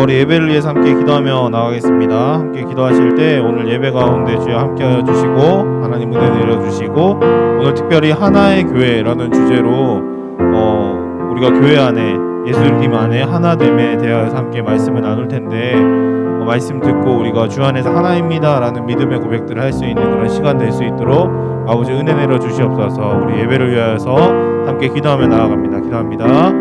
우리 예배를 위해서 함께 기도하며 나가겠습니다. 함께 기도하실 때 오늘 예배 가운데 주여 함께하여 주시고 하나님 은혜 내려주시고 오늘 특별히 하나의 교회라는 주제로 우리가 교회 안에 예수님 안에 하나됨에 대하여서 함께 말씀을 나눌 텐데 말씀 듣고 우리가 주 안에서 하나입니다 라는 믿음의 고백들을 할 수 있는 그런 시간 될 수 있도록 아버지 은혜 내려 주시옵소서. 우리 예배를 위하여서 함께 기도하며 나아갑니다. 기도합니다.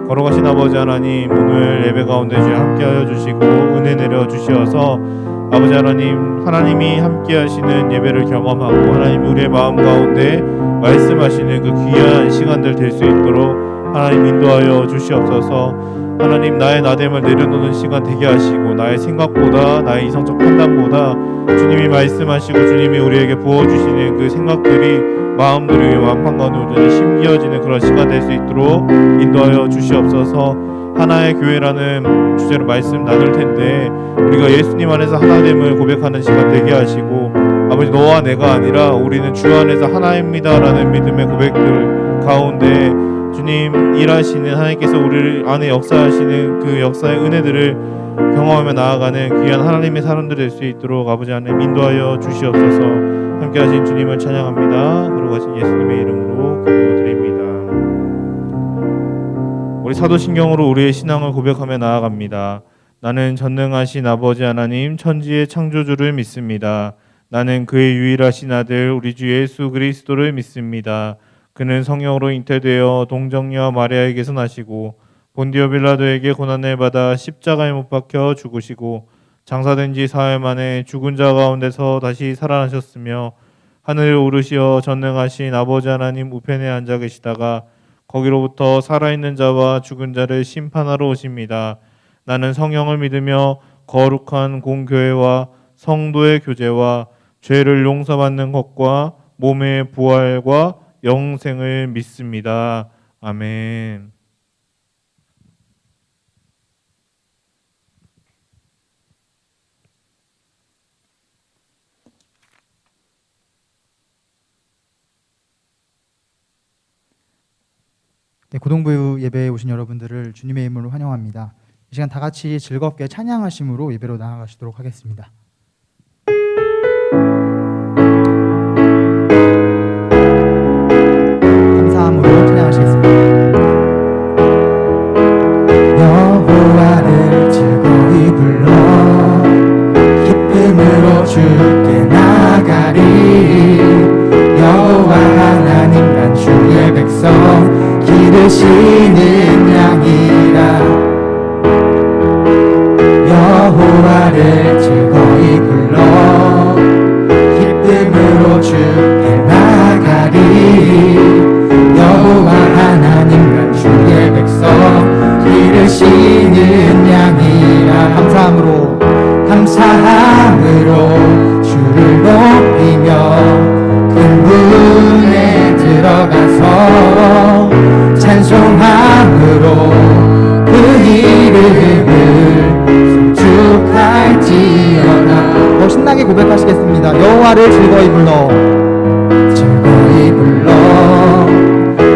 걸어가신 아버지 하나님, 오늘 예배 가운데 주여 함께하여 주시고 은혜 내려 주시어서 아버지 하나님, 하나님이 함께하시는 예배를 경험하고 하나님 우리의 마음 가운데 말씀하시는 그 귀한 시간들 될 수 있도록 하나님 인도하여 주시옵소서. 하나님, 나의 나됨을 내려놓는 시간 되게 하시고 나의 생각보다 나의 이성적 판단보다 주님이 말씀하시고 주님이 우리에게 부어주시는 그 생각들이 마음들이 완판 가운데 심기어지는 그런 시간 될 수 있도록 인도하여 주시옵소서. 하나의 교회라는 주제로 말씀 나눌 텐데 우리가 예수님 안에서 하나됨을 고백하는 시간 되게 하시고 아버지, 너와 내가 아니라 우리는 주 안에서 하나입니다 라는 믿음의 고백들 가운데 주님 일하시는 하나님께서 우리 안에 역사하시는 그 역사의 은혜들을 경험하며 나아가는 귀한 하나님의 사람들 될 수 있도록 아버지 하나님 인도하여 주시옵소서. 함께 하신 주님을 찬양합니다. 그러고 예수님의 이름으로 기도드립니다. 우리 사도신경으로 우리의 신앙을 고백하며 나아갑니다. 나는 전능하신 아버지 하나님 천지의 창조주를 믿습니다. 나는 그의 유일하신 아들 우리 주 예수 그리스도를 믿습니다. 그는 성령으로 잉태되어 동정녀 마리아에게서 나시고 본디오 빌라도에게 고난을 받아 십자가에 못 박혀 죽으시고 장사된 지 사흘 만에 죽은 자 가운데서 다시 살아나셨으며 하늘에 오르시어 전능하신 아버지 하나님 우편에 앉아 계시다가 거기로부터 살아있는 자와 죽은 자를 심판하러 오십니다. 나는 성령을 믿으며 거룩한 공교회와 성도의 교제와 죄를 용서받는 것과 몸의 부활과 영생을 믿습니다. 아멘. 네, 고동부 예배에 오신 여러분들을 주님의 이름으로 환영합니다. 이 시간 다 같이 즐겁게 찬양하심으로 예배로 나아가시도록 하겠습니다. 감사함으로 찬양하시겠습니다. 여호와를 즐거이 불러 기쁨으로 주께 나가리. 여호와 하나님 난 주의 백성 기르시는 양이라. 여호와를 즐거이 불러 기쁨으로 주께 나가리. 여호와 하나님 난 주의 백성 기르시는 양이라. 감사함으로 주를 높이며 큰 문에 들어가서 찬송함으로 그 이름을 송축할지어다. 더 신나게 고백하시겠습니다. 여호와를 즐거이 불러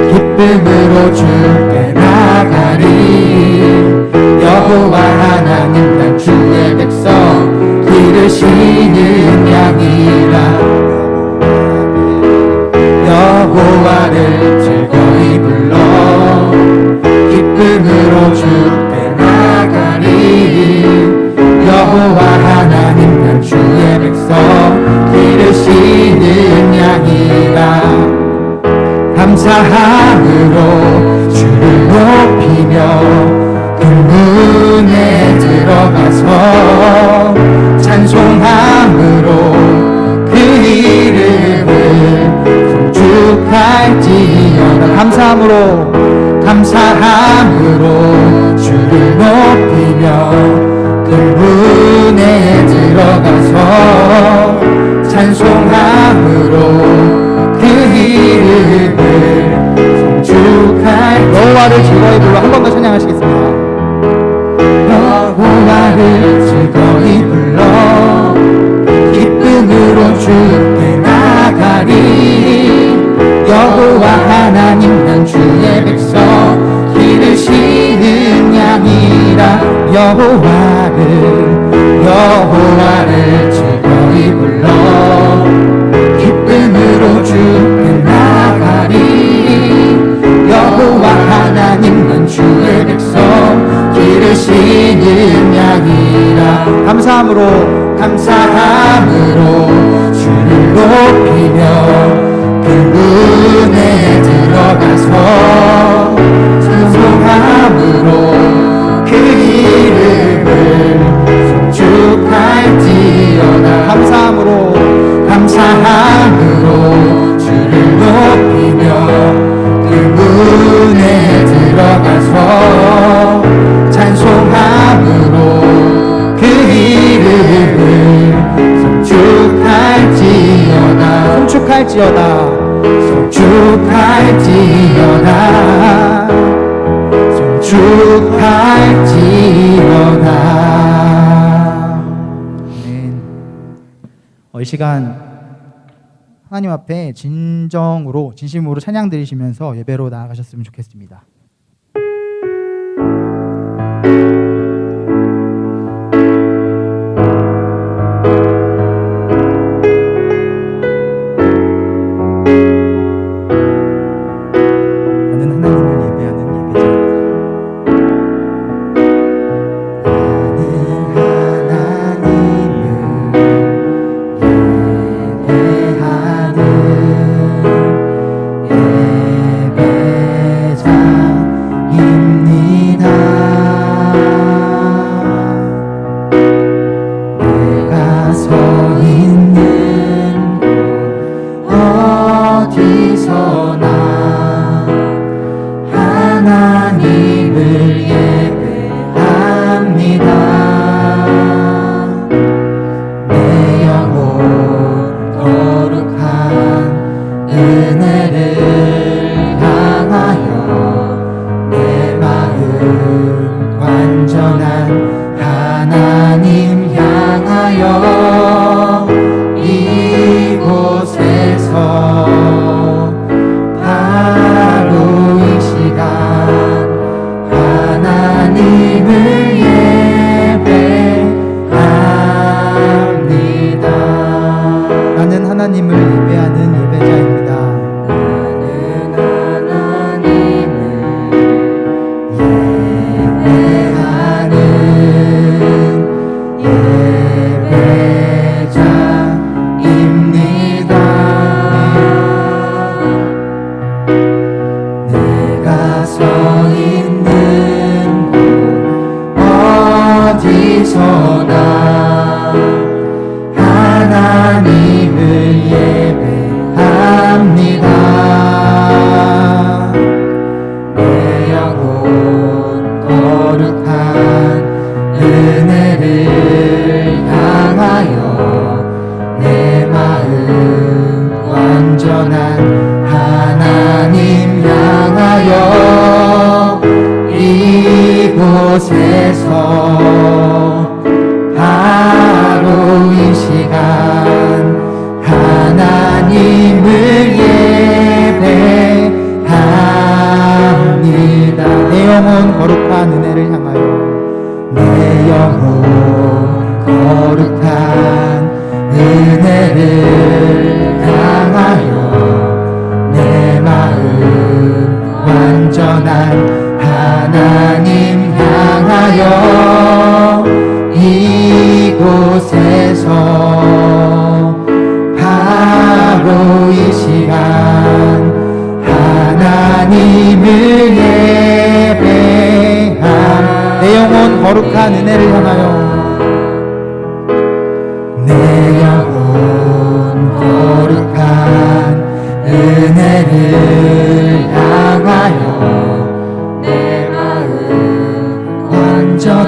기쁨으로 주께 나가리. 여호와 하나님 난 주의 백성 기르시는 양이라. 여호와를 즐거이 불러 기쁨으로 주께 나가리. 여호와 하나님 난 주의 백성 기르시는 양이라. 감사함으로 주를 높이며 그 문에 들어가서 찬송함으로 그 이름을 송축할지어다. 감사함으로 주를 높이며 그 문에 들어가서 찬송함으로 그 이름을 송축할. 여호와를 즐거이 불러 한 번 더 찬양하시겠습니다. 여호와를 즐거이 불러 기쁨으로 주께 나가리. 여호와 하나님 난 주의 백성 기르시는 양이라. 여호와 여호와를 즐거이 불러 기쁨으로 주께 나가리 여호와 하나님은 주의 백성 기르시는 양이라 감사함으로 주를 높이며 그 문에 들어가서 찬송함으로 그 이름을 송축할지어다 감사함으로 주를 높이며 그 문에 들어가서 찬송함으로 그 이름을 송축할지어다. 이 시간 하나님 앞에 진심으로 찬양 드리시면서 예배로 나아가셨으면 좋겠습니다. 거룩한 은혜를 향하여 내 영혼 거룩한 은혜를 향하여 내 마음 완전한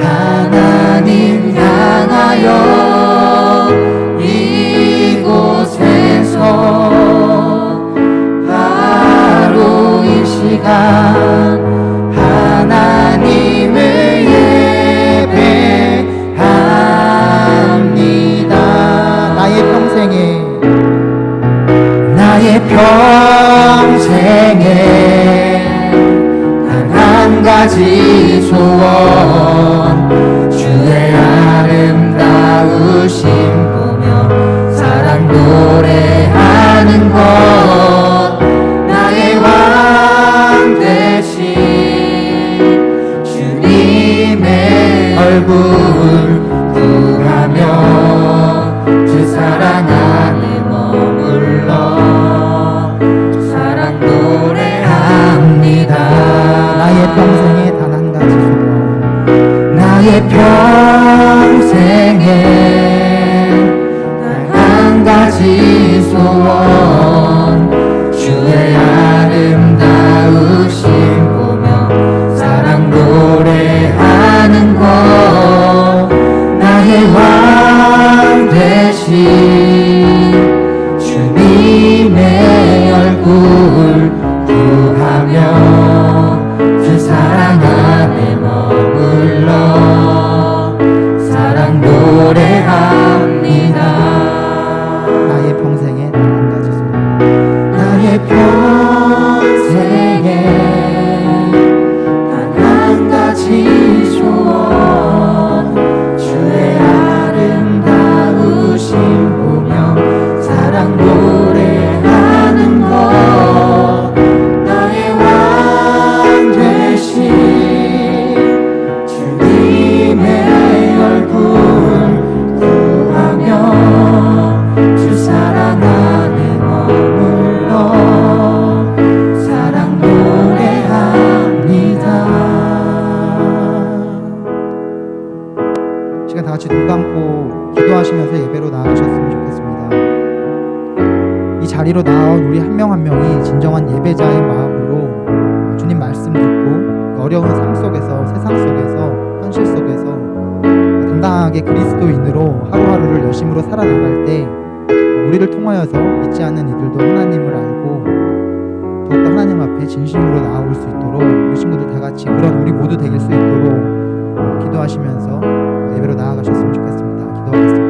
하나님 향하여 이곳에서 바로 이 시간 하나님을 예배합니다. 나의 평생에 단 한 가지 소원 주의 아를 평생에 단 한 가지 소원 주의 아름다우심 보며 사랑 노래하는 것 나의 왕 되신 주님의 얼굴 구하며 주 사랑 안에 머물러 사랑 노래합니다. 나의 평생에 단 한 가지 소원. 나의 평생에 단 한 가지 소원 주의 아름다우심 보며 사랑 노래하는 것 나의 왕 되신 주님의 얼굴 구하며 주 사랑 안에 머물러 사랑 노래합니다. 시간 다 같이 눈 감고 기도하시면서 예배로 나아가셨으면 좋겠습니다. 이 자리로 나온 우리 한 명 한 명이 진정한 예배자의 마음으로 주님 말씀 듣고 어려운 삶 속에서, 세상 속에서, 현실 속에서 당당하게 그리스도인으로 하루하루를 열심으로 살아나갈 때 우리를 통하여서 믿지 않는 이들도 하나님을 알고 더욱더 하나님 앞에 진심으로 나아올 수 있도록 우리 친구들 다 같이 그런 우리 모두 되길 수 있도록 기도하시면서 예배로 나아가셨으면 좋겠습니다. 기도하겠습니다.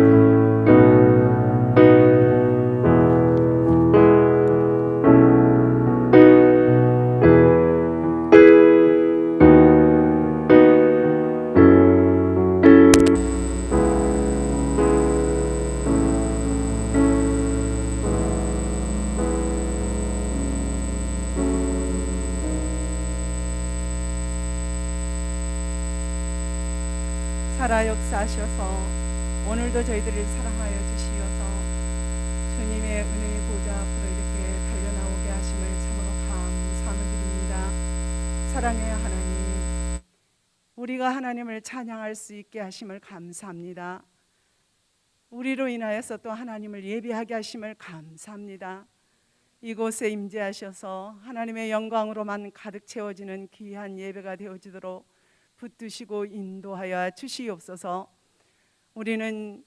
살아 역사하셔서 오늘도 저희들을 사랑하여 주시어서 주님의 은혜의 보좌 앞으로 이렇게 달려나오게 하심을 참으로 감사함을 드립니다. 사랑의 하나님, 우리가 하나님을 찬양할 수 있게 하심을 감사합니다. 우리로 인하여서 또 하나님을 예배하게 하심을 감사합니다. 이곳에 임재하셔서 하나님의 영광으로만 가득 채워지는 귀한 예배가 되어지도록 붙드시고 인도하여 주시옵소서. 우리는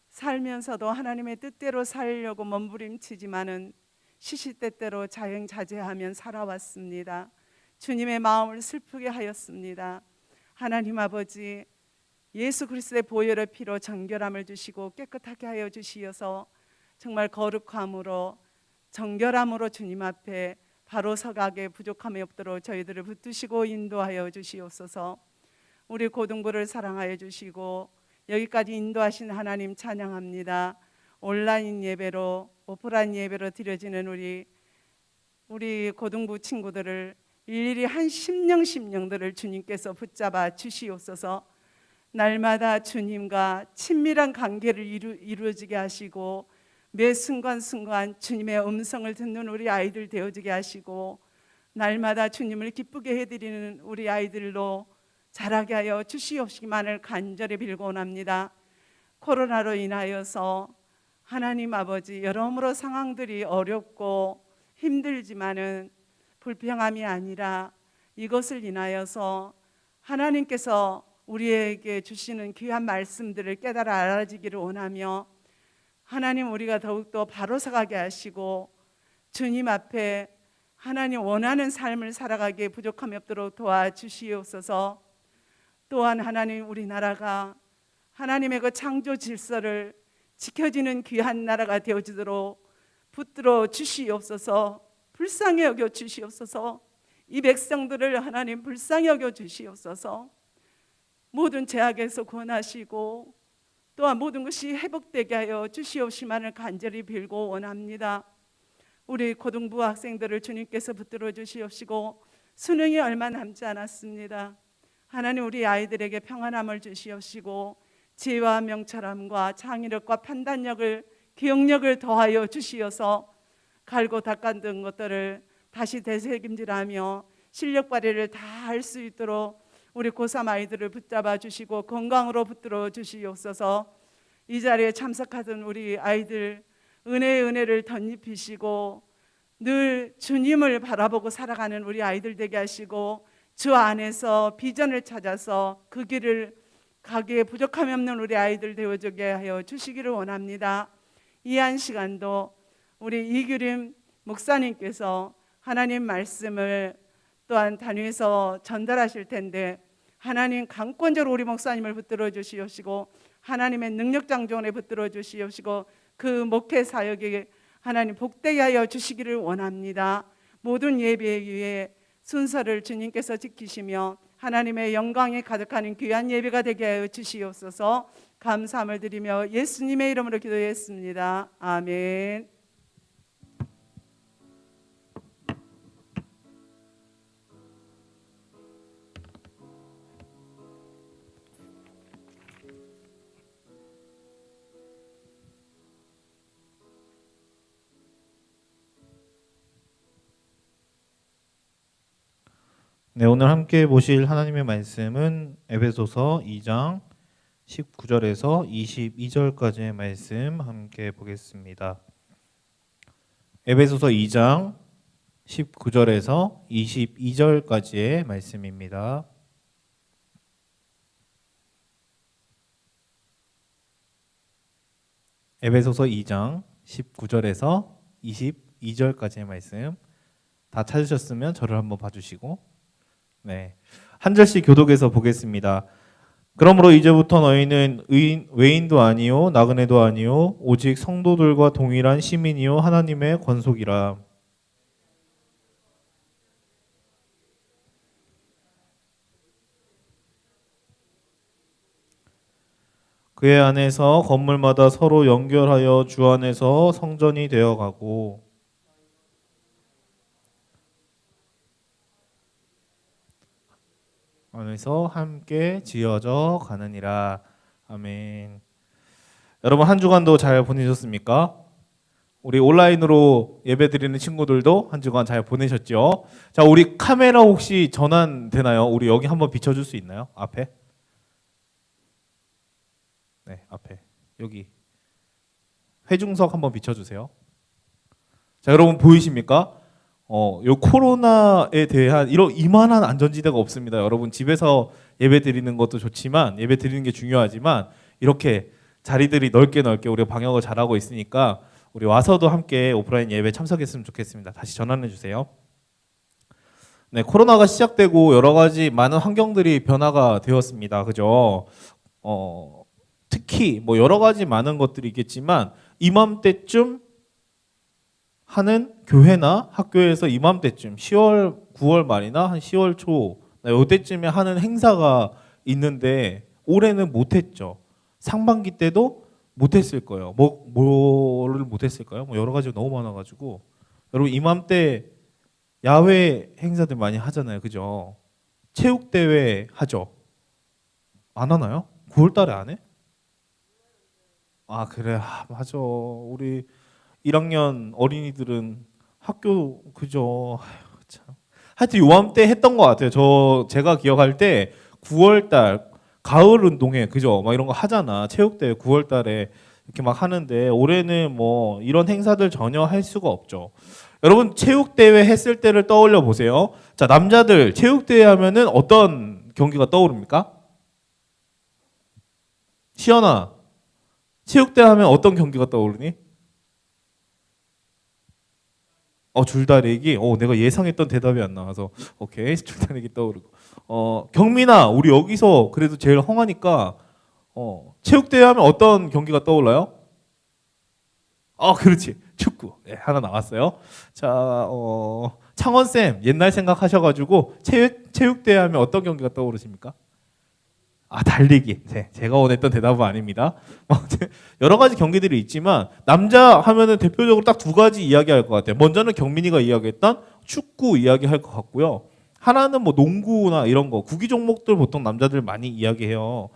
살면서도 하나님의 뜻대로 살려고 몸부림치지만은 시시때때로 자행자제하면 살아왔습니다. 주님의 마음을 슬프게 하였습니다. 하나님 아버지, 예수 그리스도의 보혈의 피로 정결함을 주시고 깨끗하게 하여 주시어서 정말 거룩함으로 정결함으로 주님 앞에 바로 서가게 부족함이 없도록 저희들을 붙드시고 인도하여 주시옵소서. 우리 고등부를 사랑하여 주시고 여기까지 인도하신 하나님 찬양합니다. 온라인 예배로, 오프라인 예배로 드려지는 우리 고등부 친구들을 일일이 한 심령들을 주님께서 붙잡아 주시옵소서. 날마다 주님과 친밀한 관계를 이루어지게 하시고 매 순간순간 주님의 음성을 듣는 우리 아이들 되어지게 하시고 날마다 주님을 기쁘게 해드리는 우리 아이들로 자라게 하여 주시옵시기만을 간절히 빌고 원합니다. 코로나로 인하여서 하나님 아버지 여러모로 상황들이 어렵고 힘들지만은 불평함이 아니라 이것을 인하여서 하나님께서 우리에게 주시는 귀한 말씀들을 깨달아 알아지기를 원하며 하나님 우리가 더욱더 바로 서가게 하시고 주님 앞에 하나님 원하는 삶을 살아가기에 부족함이 없도록 도와주시옵소서. 또한 하나님 우리나라가 하나님의 그 창조 질서를 지켜지는 귀한 나라가 되어지도록 붙들어 주시옵소서. 불쌍히 여겨 주시옵소서. 이 백성들을 하나님 불쌍히 여겨 주시옵소서. 모든 죄악에서 구원하시고 또한 모든 것이 회복되게 하여 주시옵시만을 간절히 빌고 원합니다. 우리 고등부 학생들을 주님께서 붙들어 주시옵시고 수능이 얼마 남지 않았습니다. 하나님 우리 아이들에게 평안함을 주시옵시고 지혜와 명철함과 창의력과 판단력을 기억력을 더하여 주시어서 갈고 닦았던 것들을 다시 되새김질하며 실력 발휘를 다 할 수 있도록 우리 고3 아이들을 붙잡아 주시고 건강으로 붙들어 주시옵소서. 이 자리에 참석하던 우리 아이들 은혜의 은혜를 덧입히시고 늘 주님을 바라보고 살아가는 우리 아이들 되게 하시고 주 안에서 비전을 찾아서 그 길을 가기에 부족함이 없는 우리 아이들 되어주게 하여 주시기를 원합니다. 이 한 시간도 우리 이규림 목사님께서 하나님 말씀을 또한 단위에서 전달하실 텐데 하나님 강권적으로 우리 목사님을 붙들어 주시옵시고 하나님의 능력 장종에 붙들어 주시옵시고 그 목회 사역에 하나님 복되게 하여 주시기를 원합니다. 모든 예배 위에 순서를 주님께서 지키시며 하나님의 영광이 가득하는 귀한 예배가 되게 하여 주시옵소서. 감사함을 드리며 예수님의 이름으로 기도했습니다. 아멘. 네, 오늘 함께 보실 하나님의 말씀은 에베소서 2장 19절에서 22절까지의 말씀 함께 보겠습니다. 에베소서 2장 19절에서 22절까지의 말씀입니다. 에베소서 2장 19절에서 22절까지의 말씀 다 찾으셨으면 저를 한번 봐주시고 네, 한 절씩 교독해서 보겠습니다. 그러므로 이제부터 너희는 외인도 아니요 나그네도 아니요 오직 성도들과 동일한 시민이요 하나님의 권속이라. 그의 안에서 건물마다 서로 연결하여 주 안에서 성전이 되어가고 안에서 함께 지어져 가느니라. 아멘. 여러분 한 주간도 잘 보내셨습니까? 우리 온라인으로 예배드리는 친구들도 한 주간 잘 보내셨죠? 자, 우리 카메라 혹시 전환되나요? 우리 여기 한번 비춰줄 수 있나요? 앞에? 네, 앞에 여기 회중석 한번 비춰주세요. 자, 여러분 보이십니까? 요 코로나에 대한 이만한 안전지대가 없습니다. 여러분 집에서 예배 드리는 것도 좋지만 예배 드리는 게 중요하지만 이렇게 자리들이 넓게 우리가 방역을 잘하고 있으니까 우리 와서도 함께 오프라인 예배 참석했으면 좋겠습니다. 다시 전환해 주세요. 네, 코로나가 시작되고 여러 가지 많은 환경들이 변화가 되었습니다. 그죠? 특히 뭐 여러 가지 많은 것들이 있겠지만 이맘때쯤 하는 교회나 학교에서 이맘때쯤 10월, 9월 말이나 한 10월 초 이때쯤에 하는 행사가 있는데 올해는 못했죠. 상반기 때도 못했을 거예요. 뭐를 못했을까요? 뭐 여러 가지가 너무 많아가지고 여러분 이맘때 야외 행사들 많이 하잖아요, 그죠? 체육대회 하죠. 안 하나요? 9월달에 안 해? 아 그래, 맞아. 우리 1학년 어린이들은 학교 그죠. 아유, 참. 하여튼 요맘때 했던 것 같아요. 제가 기억할 때 9월달 가을 운동회 그죠. 막 이런 거 하잖아. 체육대회 9월달에 이렇게 막 하는데 올해는 뭐 이런 행사들 전혀 할 수가 없죠. 여러분 체육대회 했을 때를 떠올려 보세요. 자, 남자들 체육대회 하면은 어떤 경기가 떠오릅니까? 시연아, 체육대회 하면 어떤 경기가 떠오르니? 줄다리기. 내가 예상했던 대답이 안 나와서 오케이, 줄다리기 떠오르고. 경민아, 우리 여기서 그래도 제일 헝하니까 체육대회 하면 어떤 경기가 떠올라요? 그렇지, 축구. 네, 하나 나왔어요. 자, 창원쌤 옛날 생각하셔가지고 체육대회 하면 어떤 경기가 떠오르십니까? 달리기. 네, 제가 원했던 대답은 아닙니다. 여러 가지 경기들이 있지만 남자 하면은 대표적으로 딱 두 가지 이야기할 것 같아요. 먼저는 경민이가 이야기했던 축구 이야기할 것 같고요. 하나는 뭐 농구나 이런 거 구기 종목들 보통 남자들 많이 이야기해요.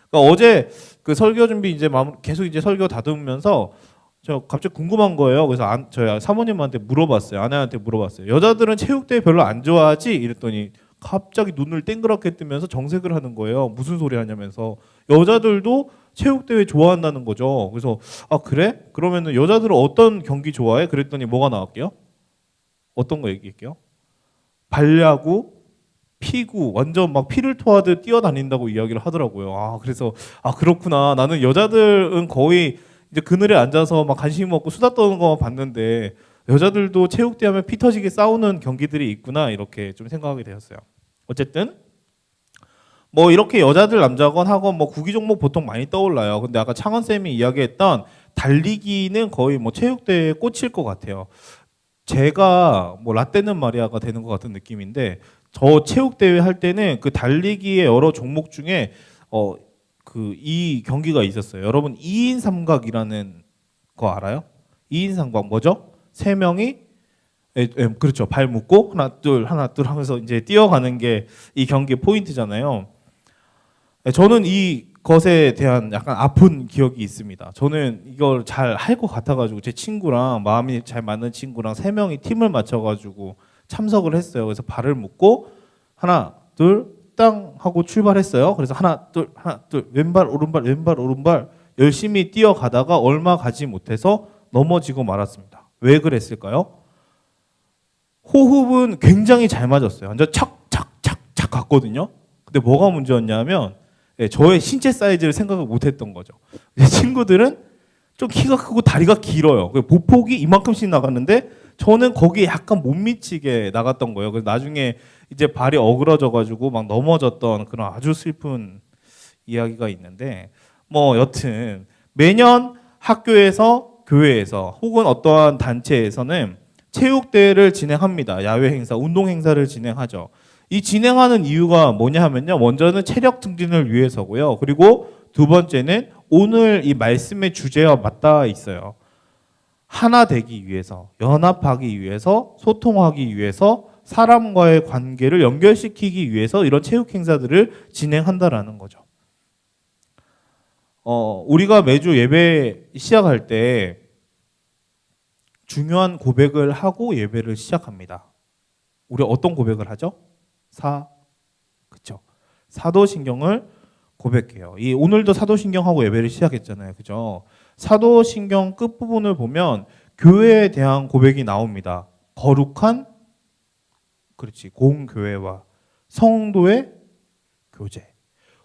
그러니까 어제 그 설교 준비 이제 계속 이제 설교 다듬으면서 저 갑자기 궁금한 거예요. 그래서 저희 사모님한테 물어봤어요. 아내한테 물어봤어요. 여자들은 체육대회 별로 안 좋아하지? 이랬더니 갑자기 눈을 땡그랗게 뜨면서 정색을 하는 거예요. 무슨 소리 하냐면서. 여자들도 체육대회 좋아한다는 거죠. 그래서 아 그래? 그러면은 여자들은 어떤 경기 좋아해? 그랬더니 뭐가 나왔게요? 어떤 거 얘기할게요? 발야구, 피구, 완전 막 피를 토하듯 뛰어다닌다고 이야기를 하더라고요. 아 그래서 아 그렇구나. 나는 여자들은 거의 이제 그늘에 앉아서 막 간식 먹고 수다 떠는 거 봤는데 여자들도 체육대회 하면 피 터지게 싸우는 경기들이 있구나 이렇게 좀 생각하게 되었어요. 어쨌든 뭐 이렇게 여자들 남자건 하건 뭐 구기 종목 보통 많이 떠올라요. 근데 아까 창원 쌤이 이야기했던 달리기는 거의 뭐 체육대회에 꽂힐 것 같아요. 제가 뭐 라떼는 마리아가 되는 것 같은 느낌인데 저 체육대회 할 때는 그 달리기의 여러 종목 중에 그 이 경기가 있었어요. 여러분 2인 삼각이라는 거 알아요? 2인 삼각 뭐죠? 세 명이 그렇죠. 발 묶고 하나 둘 하면서 이제 뛰어가는 게 이 경기의 포인트잖아요. 저는 이 것에 대한 약간 아픈 기억이 있습니다. 저는 이걸 잘 할 것 같아가지고 제 친구랑 마음이 잘 맞는 친구랑 세 명이 팀을 맞춰가지고 참석을 했어요. 그래서 발을 묶고 하나 둘 땅 하고 출발했어요. 그래서 하나 둘 왼발 오른발 열심히 뛰어가다가 얼마 가지 못해서 넘어지고 말았습니다. 왜 그랬을까요? 호흡은 굉장히 잘 맞았어요. 완전 착착착착 갔거든요. 근데 뭐가 문제였냐면 저의 신체 사이즈를 생각을 못했던 거죠. 제 친구들은 좀 키가 크고 다리가 길어요. 보폭이 이만큼씩 나갔는데 저는 거기에 약간 못 미치게 나갔던 거예요. 그래서 나중에 이제 발이 어그러져가지고 막 넘어졌던 그런 아주 슬픈 이야기가 있는데 뭐 여튼 매년 학교에서 교회에서 혹은 어떠한 단체에서는 체육대회를 진행합니다. 야외 행사, 운동 행사를 진행하죠. 이 진행하는 이유가 뭐냐 하면요. 먼저는 체력 증진을 위해서고요. 그리고 두 번째는 오늘 이 말씀의 주제와 맞닿아 있어요. 하나 되기 위해서, 연합하기 위해서, 소통하기 위해서, 사람과의 관계를 연결시키기 위해서 이런 체육 행사들을 진행한다라는 거죠. 우리가 매주 예배 시작할 때 중요한 고백을 하고 예배를 시작합니다. 우리 어떤 고백을 하죠? 그렇죠. 사도신경을 고백해요. 이 오늘도 사도신경하고 예배를 시작했잖아요. 그죠? 사도신경 끝부분을 보면 교회에 대한 고백이 나옵니다. 거룩한 공교회와 성도의 교제.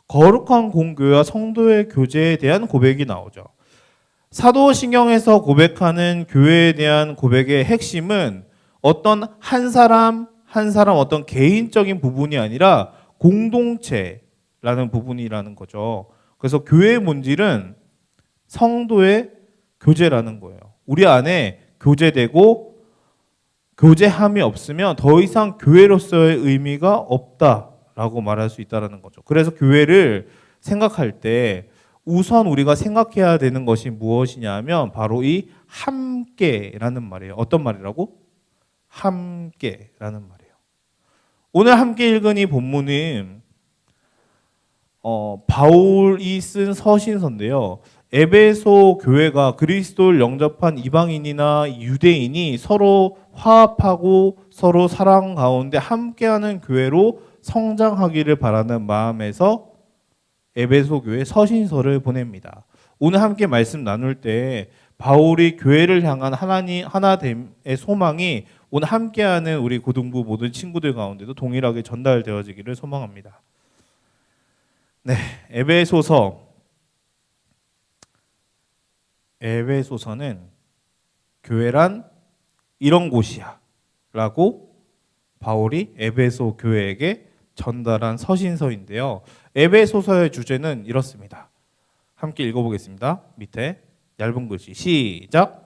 거룩한 공교회와 성도의 교제에 대한 고백이 나오죠. 사도신경에서 고백하는 교회에 대한 고백의 핵심은 어떤 한 사람 어떤 개인적인 부분이 아니라 공동체라는 부분이라는 거죠. 그래서 교회의 본질은 성도의 교제라는 거예요. 우리 안에 교제되고 교제함이 없으면 더 이상 교회로서의 의미가 없다라고 말할 수 있다는 거죠. 그래서 교회를 생각할 때 우선 우리가 생각해야 되는 것이 무엇이냐 하면 바로 이 함께라는 말이에요. 어떤 말이라고? 함께라는 말이에요. 오늘 함께 읽은 이 본문은 바울이 쓴 서신서인데요. 에베소 교회가 그리스도를 영접한 이방인이나 유대인이 서로 화합하고 서로 사랑 가운데 함께하는 교회로 성장하기를 바라는 마음에서 에베소 교회 서신서를 보냅니다. 오늘 함께 말씀 나눌 때 바울이 교회를 향한 하나됨의 소망이 오늘 함께하는 우리 고등부 모든 친구들 가운데도 동일하게 전달되어지기를 소망합니다. 네, 에베소서는 교회란 이런 곳이야 라고 바울이 에베소 교회에게 전달한 서신서인데요. 에베소서의 주제는 이렇습니다. 함께 읽어보겠습니다. 밑에 얇은 글씨 시작.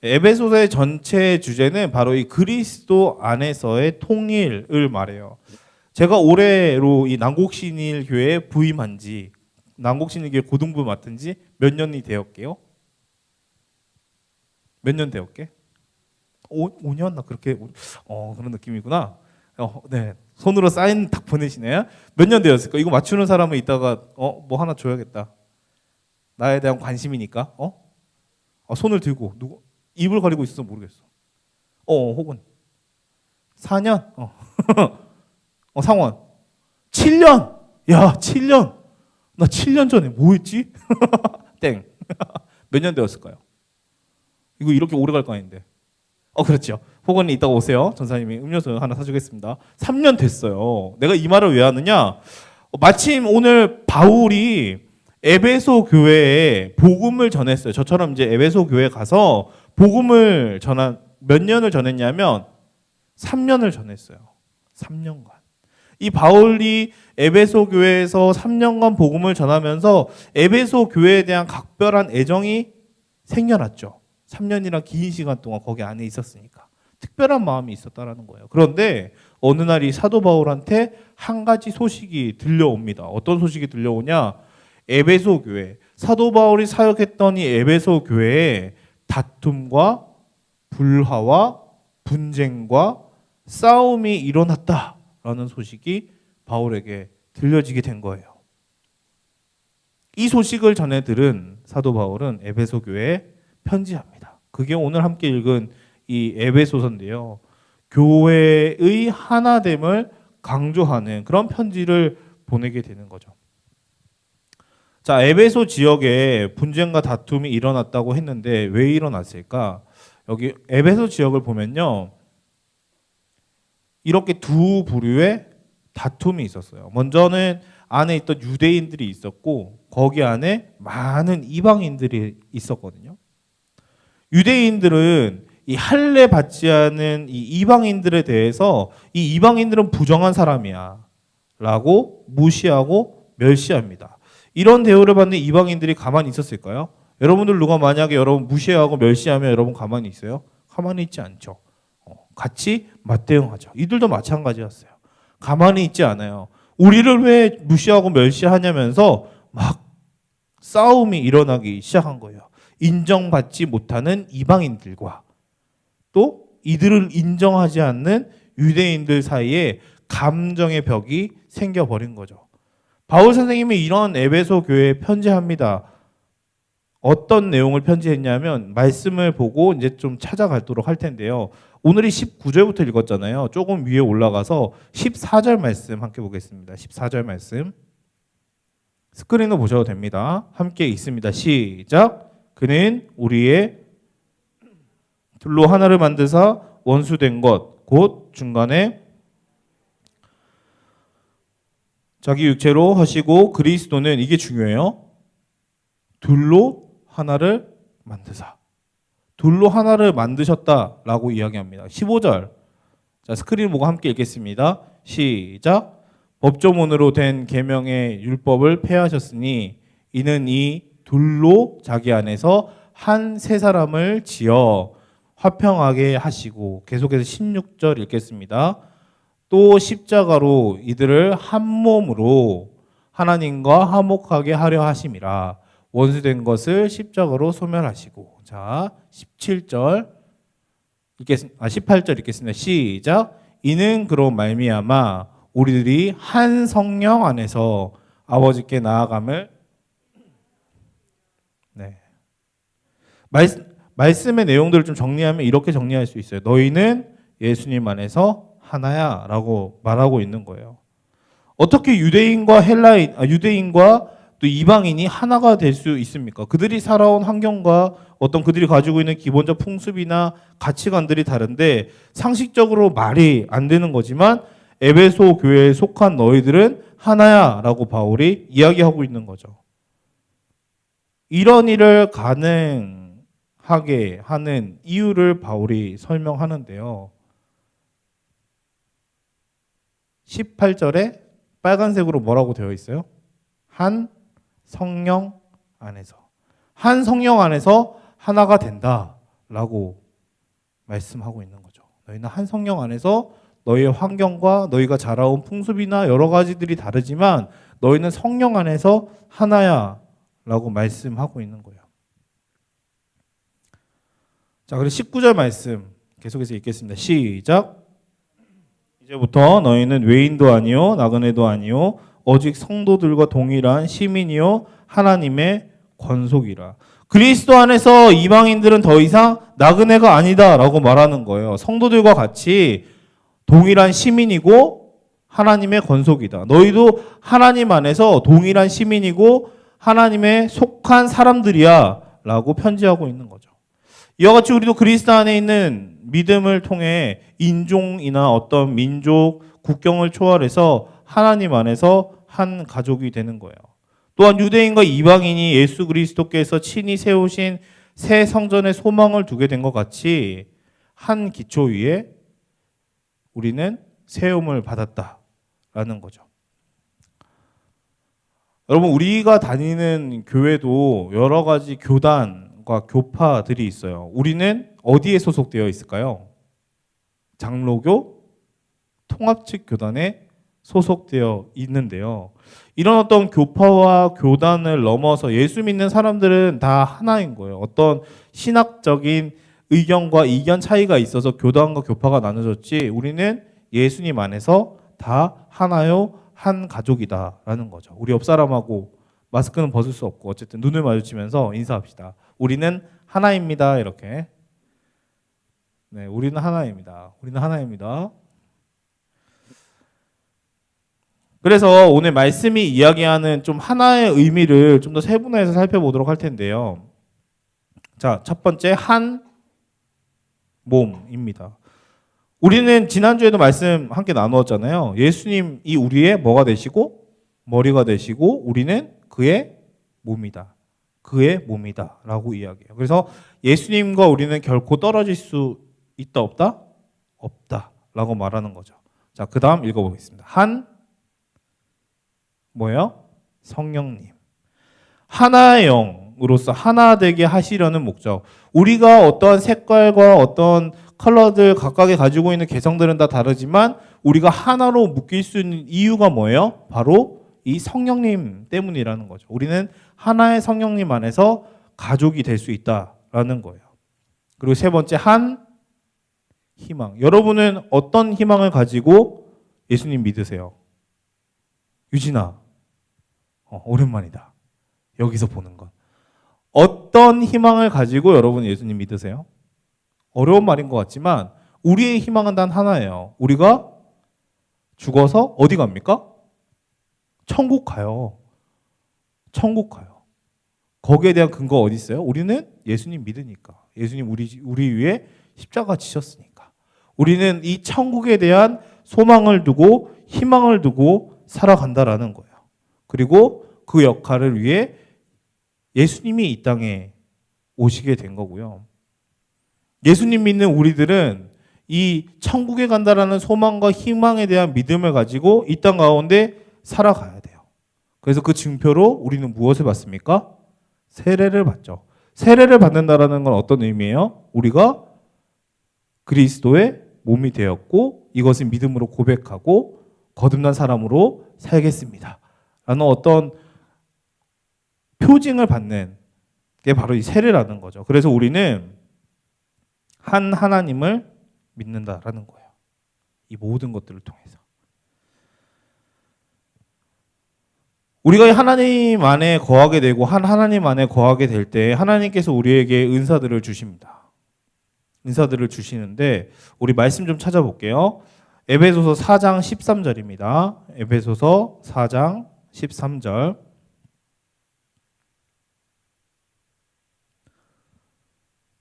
에베소서의 전체 주제는 바로 이 그리스도 안에서의 통일을 말해요. 제가 올해로 이 난곡신일 교회에 부임한 지 난곡신일 교회 고등부 맡은 지 몇 년이 되었게요? 몇 년 되었게? 5년? 나 그렇게 그런 느낌이구나. 네. 손으로 사인 딱 보내시네요. 몇 년 되었을까? 이거 맞추는 사람은 이따가 뭐 하나 줘야겠다. 나에 대한 관심이니까. 손을 들고 누구 입을 가리고 있어서 모르겠어. 혹은 4년? 상원. 7년! 야, 7년! 나 7년 전에 뭐 했지? 땡. 몇 년 되었을까요? 이거 이렇게 오래 갈 거 아닌데. 그렇죠. 혹은 이따가 오세요. 전사님이 음료수 하나 사주겠습니다. 3년 됐어요. 내가 이 말을 왜 하느냐? 마침 오늘 바울이 에베소 교회에 복음을 전했어요. 저처럼 이제 에베소 교회에 가서 복음을 몇 년을 전했냐면 3년을 전했어요. 3년간. 이 바울이 에베소 교회에서 3년간 복음을 전하면서 에베소 교회에 대한 각별한 애정이 생겨났죠. 3년이란 긴 시간 동안 거기 안에 있었으니까. 특별한 마음이 있었다라는 거예요. 그런데 어느 날 이 사도 바울한테 한 가지 소식이 들려옵니다. 어떤 소식이 들려오냐? 에베소 교회, 사도 바울이 사역했던 이 에베소 교회에 다툼과 불화와 분쟁과 싸움이 일어났다라는 소식이 바울에게 들려지게 된 거예요. 이 소식을 전해 들은 사도 바울은 에베소 교회에 편지합니다. 그게 오늘 함께 읽은 이 에베소서인데요. 교회의 하나됨을 강조하는 그런 편지를 보내게 되는 거죠. 자, 에베소 지역에 분쟁과 다툼이 일어났다고 했는데 왜 일어났을까? 여기 에베소 지역을 보면요. 이렇게 두 부류의 다툼이 있었어요. 먼저는 안에 있던 유대인들이 있었고 거기 안에 많은 이방인들이 있었거든요. 유대인들은 이 할례 받지 않은 이 이방인들에 대해서 이 이방인들은 부정한 사람이야 라고 무시하고 멸시합니다. 이런 대우를 받는 이방인들이 가만히 있었을까요? 여러분들 누가 만약에 여러분 무시하고 멸시하면 여러분 가만히 있어요? 가만히 있지 않죠. 같이 맞대응하죠. 이들도 마찬가지였어요. 가만히 있지 않아요. 우리를 왜 무시하고 멸시하냐면서 막 싸움이 일어나기 시작한 거예요. 인정받지 못하는 이방인들과 또 이들을 인정하지 않는 유대인들 사이에 감정의 벽이 생겨버린 거죠. 바울 선생님이 이런 에베소 교회에 편지합니다. 어떤 내용을 편지했냐면 말씀을 보고 이제 좀 찾아가도록 할 텐데요. 오늘이 19절부터 읽었잖아요. 조금 위에 올라가서 14절 말씀 함께 보겠습니다. 14절 말씀. 스크린으로 보셔도 됩니다. 함께 읽습니다. 시작. 그는 우리의 둘로 하나를 만드사 원수된 것 곧 중간에 자기 육체로 하시고 그리스도는 이게 중요해요. 둘로 하나를 만드사. 둘로 하나를 만드셨다라고 이야기합니다. 15절. 자, 스크린 보고 함께 읽겠습니다. 시작. 법조문으로 된 계명의 율법을 폐하셨으니 이는 이 둘로 자기 안에서 한 세 사람을 지어 화평하게 하시고 계속해서 16절 읽겠습니다. 또 십자가로 이들을 한 몸으로 하나님과 화목하게 하려 하심이라. 원수된 것을 십자가로 소멸하시고. 자, 17절 18절 읽겠습니다. 시작. 이는 그로 말미암아 우리들이 한 성령 안에서 아버지께 나아감을 말씀의 내용들을 좀 정리하면 이렇게 정리할 수 있어요. 너희는 예수님 안에서 하나야 라고 말하고 있는 거예요. 어떻게 유대인과 유대인과 또 이방인이 하나가 될 수 있습니까? 그들이 살아온 환경과 어떤 그들이 가지고 있는 기본적 풍습이나 가치관들이 다른데 상식적으로 말이 안 되는 거지만 에베소 교회에 속한 너희들은 하나야 라고 바울이 이야기하고 있는 거죠. 이런 일을 가능하게 하는 이유를 바울이 설명하는데요. 18절에 빨간색으로 뭐라고 되어 있어요? 한 성령 안에서. 한 성령 안에서 하나가 된다라고 말씀하고 있는 거죠. 너희는 한 성령 안에서 너희의 환경과 너희가 자라온 풍습이나 여러 가지들이 다르지만 너희는 성령 안에서 하나야 라고 말씀하고 있는 거예요. 자, 그리고 19절 말씀 계속해서 읽겠습니다. 시작. 이제부터 너희는 외인도 아니요 나그네도 아니요 오직 성도들과 동일한 시민이요 하나님의 권속이라. 그리스도 안에서 이방인들은 더 이상 나그네가 아니다라고 말하는 거예요. 성도들과 같이 동일한 시민이고 하나님의 권속이다. 너희도 하나님 안에서 동일한 시민이고 하나님의 속한 사람들이야 라고 편지하고 있는 거죠. 이와 같이 우리도 그리스도 안에 있는 믿음을 통해 인종이나 어떤 민족, 국경을 초월해서 하나님 안에서 한 가족이 되는 거예요. 또한 유대인과 이방인이 예수 그리스도께서 친히 세우신 새 성전의 소망을 두게 된 것 같이 한 기초 위에 우리는 세움을 받았다라는 거죠. 여러분, 우리가 다니는 교회도 여러 가지 교단과 교파들이 있어요. 우리는 어디에 소속되어 있을까요? 장로교 통합측 교단에 소속되어 있는데요. 이런 어떤 교파와 교단을 넘어서 예수 믿는 사람들은 다 하나인 거예요. 어떤 신학적인 의견과 이견 차이가 있어서 교단과 교파가 나눠졌지 우리는 예수님 안에서 다 하나요, 한 가족이다라는 거죠. 우리 옆 사람하고 마스크는 벗을 수 없고 어쨌든 눈을 마주치면서 인사합시다. 우리는 하나입니다. 이렇게. 네, 우리는 하나입니다. 우리는 하나입니다. 그래서 오늘 말씀이 이야기하는 좀 하나의 의미를 좀 더 세분화해서 살펴보도록 할 텐데요. 자, 첫 번째 한 몸입니다. 우리는 지난주에도 말씀 함께 나누었잖아요. 예수님이 우리의 뭐가 되시고 머리가 되시고 우리는 그의 몸이다. 그의 몸이다 라고 이야기해요. 그래서 예수님과 우리는 결코 떨어질 수 있다 없다? 없다 라고 말하는 거죠. 자, 그 다음 읽어보겠습니다. 한 뭐예요? 성령님. 하나의 영으로서 하나 되게 하시려는 목적. 우리가 어떠한 색깔과 어떤 컬러들 각각의 가지고 있는 개성들은 다 다르지만 우리가 하나로 묶일 수 있는 이유가 뭐예요? 바로 이 성령님 때문이라는 거죠. 우리는 하나의 성령님 안에서 가족이 될 수 있다라는 거예요. 그리고 세 번째 한 희망. 여러분은 어떤 희망을 가지고 예수님 믿으세요? 유진아, 오랜만이다. 여기서 보는 것. 어떤 희망을 가지고 여러분 예수님 믿으세요? 어려운 말인 것 같지만 우리의 희망은 단 하나예요. 우리가 죽어서 어디 갑니까? 천국 가요. 천국 가요. 거기에 대한 근거가 어디 있어요? 우리는 예수님 믿으니까. 예수님 우리 위에 십자가 지셨으니까. 우리는 이 천국에 대한 소망을 두고 희망을 두고 살아간다라는 거예요. 그리고 그 역할을 위해 예수님이 이 땅에 오시게 된 거고요. 예수님 믿는 우리들은 이 천국에 간다라는 소망과 희망에 대한 믿음을 가지고 이 땅 가운데 살아가야 돼요. 그래서 그 증표로 우리는 무엇을 받습니까? 세례를 받죠. 세례를 받는다라는 건 어떤 의미예요? 우리가 그리스도의 몸이 되었고 이것을 믿음으로 고백하고 거듭난 사람으로 살겠습니다. 라는 어떤 표징을 받는 게 바로 이 세례라는 거죠. 그래서 우리는 한 하나님을 믿는다라는 거예요. 이 모든 것들을 통해서. 우리가 하나님 안에 거하게 되고 한 하나님 안에 거하게 될 때 하나님께서 우리에게 은사들을 주십니다. 은사들을 주시는데 우리 말씀 좀 찾아볼게요. 에베소서 4장 13절입니다. 에베소서 4장 13절.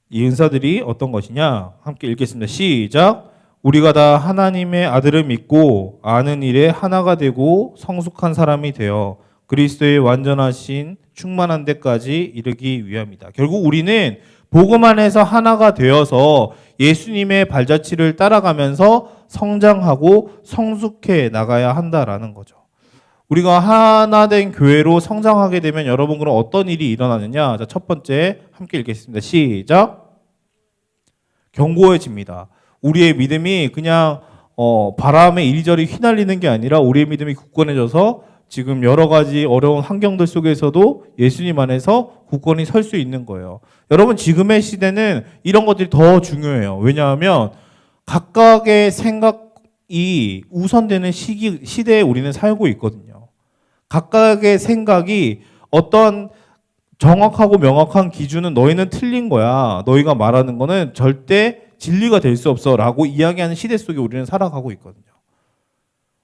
이 은사들이 어떤 것이냐? 함께 읽겠습니다. 시작. 우리가 다 하나님의 아들을 믿고 아는 일에 하나가 되고 성숙한 사람이 되어 그리스도의 완전하신 충만한 데까지 이르기 위함이다. 결국 우리는 복음 안에서 하나가 되어서 예수님의 발자취를 따라가면서 성장하고 성숙해 나가야 한다라는 거죠. 우리가 하나 된 교회로 성장하게 되면 여러분 그럼 어떤 일이 일어나느냐? 자, 첫 번째 함께 읽겠습니다. 시작. 견고해집니다. 우리의 믿음이 그냥 바람에 이리저리 휘날리는 게 아니라 우리의 믿음이 굳건해져서 지금 여러 가지 어려운 환경들 속에서도 예수님 안에서 굳건히 설 수 있는 거예요. 여러분 지금의 시대는 이런 것들이 더 중요해요. 왜냐하면 각각의 생각이 우선되는 시대에 우리는 살고 있거든요. 각각의 생각이 어떤 정확하고 명확한 기준은 너희는 틀린 거야. 너희가 말하는 거는 절대 진리가 될 수 없어라고 이야기하는 시대 속에 우리는 살아가고 있거든요.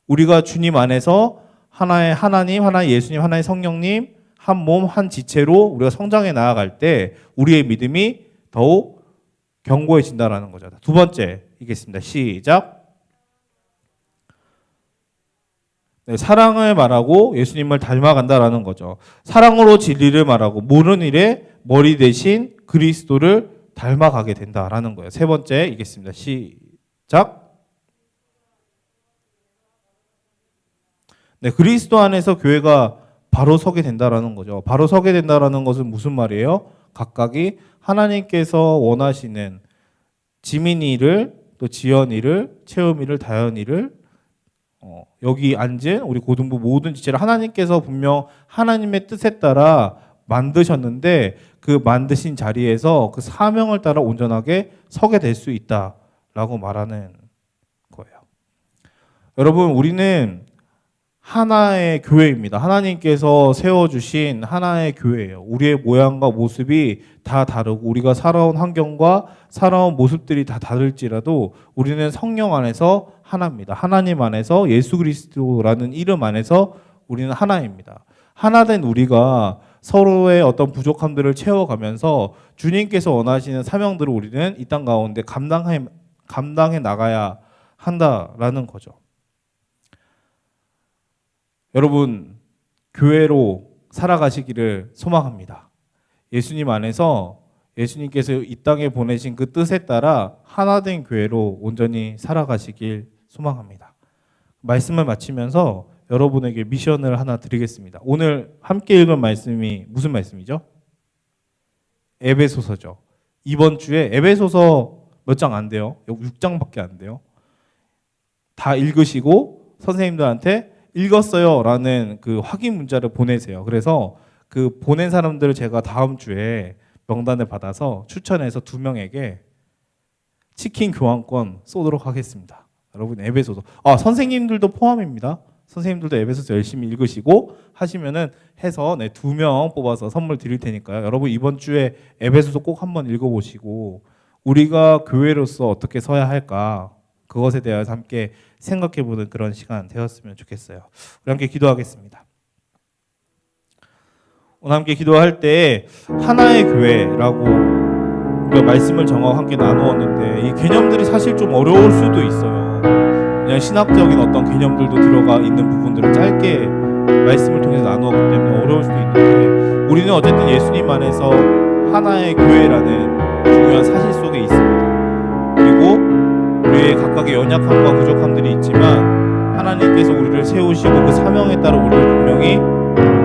우리가 주님 안에서 하나의 하나님, 하나의 예수님, 하나의 성령님, 한 몸, 한 지체로 우리가 성장해 나아갈 때 우리의 믿음이 더욱 견고해진다라는 거죠. 두 번째 이겠습니다. 시작. 네, 사랑을 말하고 예수님을 닮아간다라는 거죠. 사랑으로 진리를 말하고 모르는 일에 머리 대신 그리스도를 닮아가게 된다라는 거예요. 세 번째 이겠습니다. 시작. 네, 그리스도 안에서 교회가 바로 서게 된다라는 거죠. 바로 서게 된다라는 것은 무슨 말이에요? 각각이 하나님께서 원하시는 지민이를 또 지연이를 채음이를 다연이를 여기 앉은 우리 고등부 모든 지체를 하나님께서 분명 하나님의 뜻에 따라 만드셨는데 그 만드신 자리에서 그 사명을 따라 온전하게 서게 될 수 있다라고 말하는 거예요. 여러분, 우리는 하나의 교회입니다. 하나님께서 세워주신 하나의 교회예요. 우리의 모양과 모습이 다 다르고 우리가 살아온 환경과 살아온 모습들이 다 다를지라도 우리는 성령 안에서 하나입니다. 하나님 안에서 예수 그리스도라는 이름 안에서 우리는 하나입니다. 하나된 우리가 서로의 어떤 부족함들을 채워가면서 주님께서 원하시는 사명들을 우리는 이 땅 가운데 감당해 나가야 한다라는 거죠. 여러분, 교회로 살아가시기를 소망합니다. 예수님 안에서 예수님께서 이 땅에 보내신 그 뜻에 따라 하나된 교회로 온전히 살아가시길 소망합니다. 말씀을 마치면서 여러분에게 미션을 하나 드리겠습니다. 오늘 함께 읽은 말씀이 무슨 말씀이죠? 에베소서죠. 이번 주에 에베소서 몇 장 안 돼요. 6장밖에 안 돼요. 다 읽으시고 선생님들한테 읽었어요 라는 그 확인 문자를 보내세요. 그래서 그 보낸 사람들을 제가 다음 주에 명단을 받아서 추천해서 2명에게 치킨 교환권 쏘도록 하겠습니다. 여러분, 에베소서 선생님들도 포함입니다. 선생님들도 에베소서 열심히 읽으시고 하시면은 해서 2명 뽑아서 선물 드릴 테니까요. 여러분, 이번 주에 에베소서 꼭 한번 읽어보시고 우리가 교회로서 어떻게 서야 할까, 그것에 대해서 함께 생각해보는 그런 시간 되었으면 좋겠어요. 우리 함께 기도하겠습니다. 오늘 함께 기도할 때 하나의 교회라고 우리가 말씀을 정하고 함께 나누었는데 이 개념들이 사실 좀 어려울 수도 있어요. 그냥 신학적인 어떤 개념들도 들어가 있는 부분들을 짧게 말씀을 통해서 나누었기 때문에 어려울 수도 있는데 우리는 어쨌든 예수님 안에서 하나의 교회라는 중요한 사실 속에 있습니다. 그리고 우리의 각각의 연약함과 부족함들이 있지만 하나님께서 우리를 세우시고 그 사명에 따라 우리를 분명히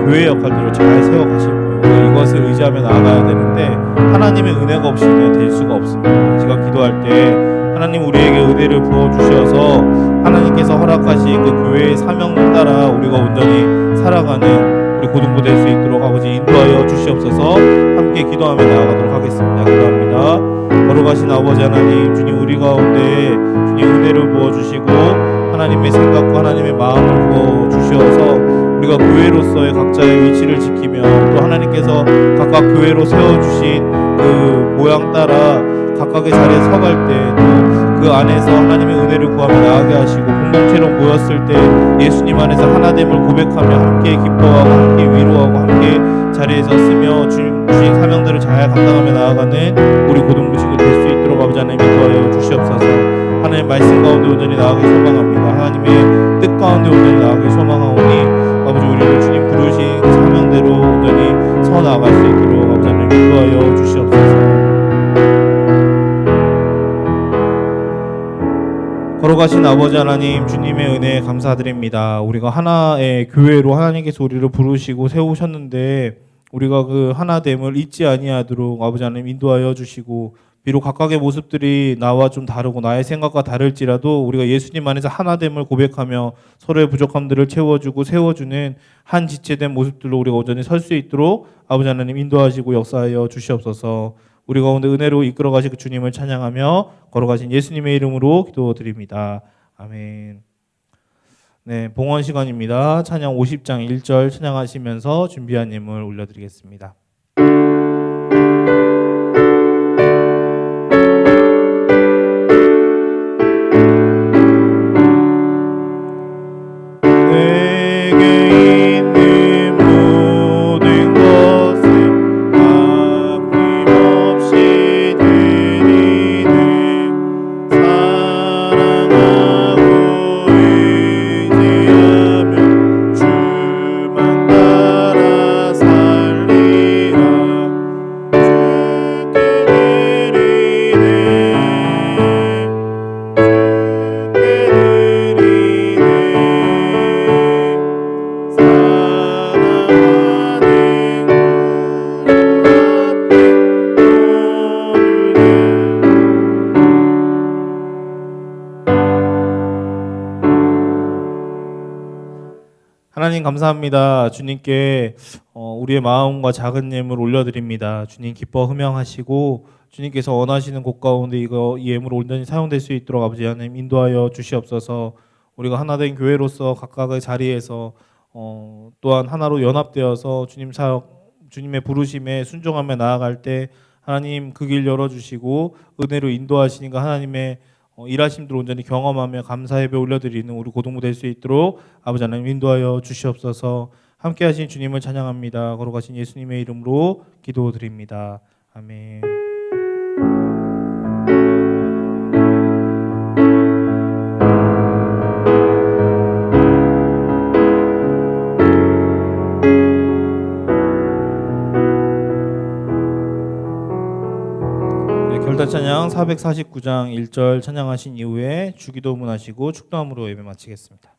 교회의 역할들을 잘 세워가실 거예요. 이것을 의지하며 나아가야 되는데 하나님의 은혜가 없이는 될 수가 없습니다. 제가 기도할 때 하나님 우리에게 은혜를 부어주셔서 하나님께서 허락하신 그 교회의 사명을 따라 우리가 온전히 살아가는 우리 고등부 될 수 있도록 아버지 인도하여 주시옵소서. 함께 기도하며 나아가도록 하겠습니다. 기도합니다. 걸어가신 아버지 하나님, 주님 우리 가운데 주님 은혜를 부어주시고 하나님의 생각과 하나님의 마음을 부어주셔서 우리가 교회로서의 각자의 위치를 지키며 또 하나님께서 각각 교회로 세워주신 그 모양 따라 각각의 자리에 서갈 때 또 그 안에서 하나님의 은혜를 구하며 나아가게 하시고 공동체로 모였을 때 예수님 안에서 하나됨을 고백하며 함께 기뻐하고 함께 위로하고 함께 자리에 섰으며 주신 사명들을 잘 감당하며 나아가는 우리 고등부 친구 될 수 있도록 아버지 하나님 인도하여 주시옵소서. 하나님 말씀 가운데 온전히 나아가기 소망합니다. 하나님의 뜻 가운데 온전히 나아가기 소망하오니 아버지 우리를 주님 부르신 그 사명대로 온전히 서 나아갈 수 있도록 아버지 하나님 인도하여 주시옵소서. 걸어가신 아버지 하나님, 주님의 은혜에 감사드립니다. 우리가 하나의 교회로 하나님께서 우리를 부르시고 세우셨는데 우리가 그 하나됨을 잊지 아니하도록 아버지 하나님 인도하여 주시고 비록 각각의 모습들이 나와 좀 다르고 나의 생각과 다를지라도 우리가 예수님 안에서 하나됨을 고백하며 서로의 부족함들을 채워주고 세워주는 한 지체된 모습들로 우리가 온전히 설 수 있도록 아버지 하나님 인도하시고 역사하여 주시옵소서. 우리 가운데 은혜로 이끌어 가실 그 주님을 찬양하며 걸어가신 예수님의 이름으로 기도드립니다. 아멘. 네, 봉헌 시간입니다. 찬양 50장 1절 찬양하시면서 준비한 예물 올려드리겠습니다. 하나님 감사합니다. 주님께 우리의 마음과 작은 예물 올려드립니다. 주님 기뻐 흠양하시고 주님께서 원하시는 곳 가운데 이 예물 온전히 사용될 수 있도록 아버지 하나님 인도하여 주시옵소서. 우리가 하나된 교회로서 각각의 자리에서 또한 하나로 연합되어서 주님 사역, 주님의 부르심에 순종하며 나아갈 때 하나님 그 길 열어주시고 은혜로 인도하시니까 하나님의 일하심들 온전히 경험하며 감사 예배 올려드리는 우리 고동무 될 수 있도록 아버지 하나님 인도하여 주시옵소서. 함께하신 주님을 찬양합니다. 걸어가신 예수님의 이름으로 기도드립니다. 아멘. 결단 찬양 449장 1절 찬양하신 이후에 주기도문 하시고 축도함으로 예배 마치겠습니다.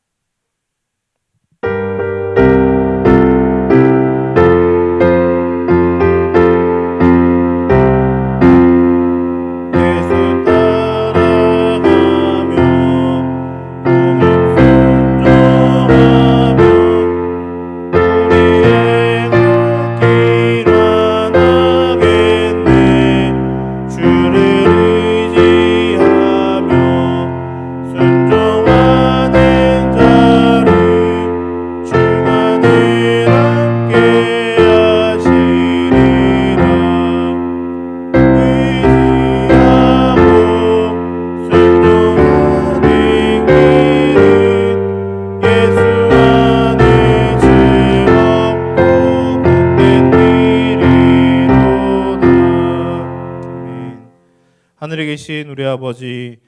하늘에 계신 우리 아버지의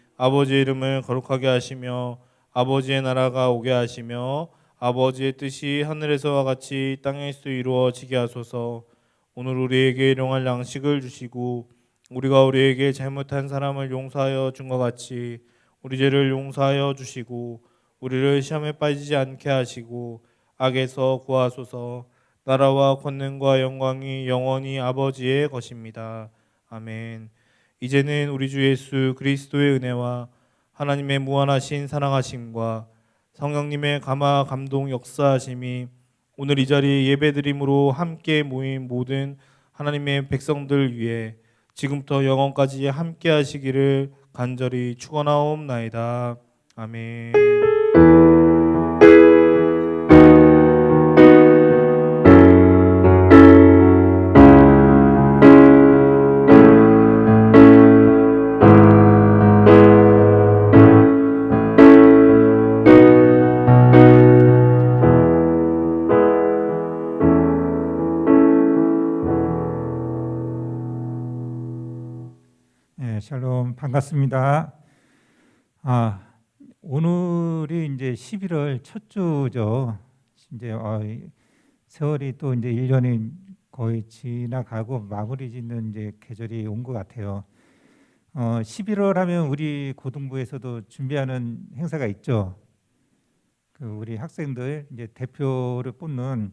이름을 거룩하게 하시며 아버지의 나라가 오게 하시며 아버지의 뜻이 하늘에서와 같이 땅에서 이루어지게 하소서. 오늘 우리에게 일용할 양식을 주시고 우리가 우리에게 잘못한 사람을 용서하여 준 것 같이 우리 죄를 용서하여 주시고 우리를 시험에 빠지지 않게 하시고 악에서 구하소서. 나라와 권능과 영광이 영원히 아버지의 것입니다. 아멘. 이제는 우리 주 예수 그리스도의 은혜와 하나님의 무한하신 사랑하심과 성령님의 감화 감동 역사하심이 오늘 이 자리에 예배드림으로 함께 모인 모든 하나님의 백성들 위해 지금부터 영원까지 함께 하시기를 간절히 축원하옵나이다. 아멘. 샬롬 반갑습니다. 오늘이 이제 11월 첫 주죠. 이제 세월이 또 이제 1년이 거의 지나가고 마무리 짓는 이제 계절이 온 것 같아요. 11월 하면 우리 고등부에서도 준비하는 행사가 있죠. 그 우리 학생들 이제 대표를 뽑는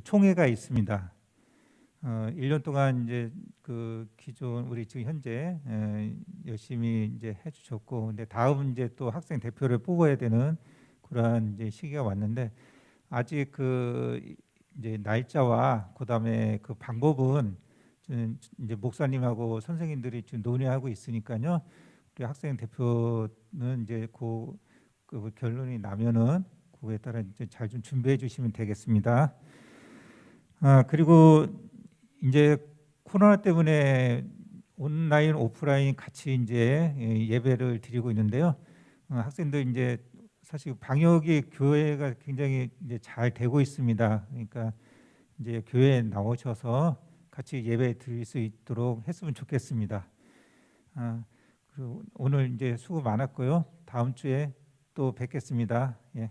총회가 있습니다. 1년 동안 이제 그 기존 우리 지금 현재 열심히 이제 해주셨고, 근데 다음 이제 또 학생 대표를 뽑아야 되는 그러한 이제 시기가 왔는데 아직 그 이제 날짜와 그다음에 그 방법은 이제 목사님하고 선생님들이 지금 논의하고 있으니까요. 우리 학생 대표는 이제 그 결론이 나면은 그거에 따라 이제 잘 좀 준비해 주시면 되겠습니다. 그리고 이제 코로나 때문에 온라인 오프라인 같이 이제 예배를 드리고 있는데요. 학생들 이제 사실 방역이 교회가 굉장히 이제 잘 되고 있습니다. 그러니까 이제 교회에 나오셔서 같이 예배 드릴 수 있도록 했으면 좋겠습니다. 그리고 오늘 이제 수고 많았고요. 다음 주에 또 뵙겠습니다. 예.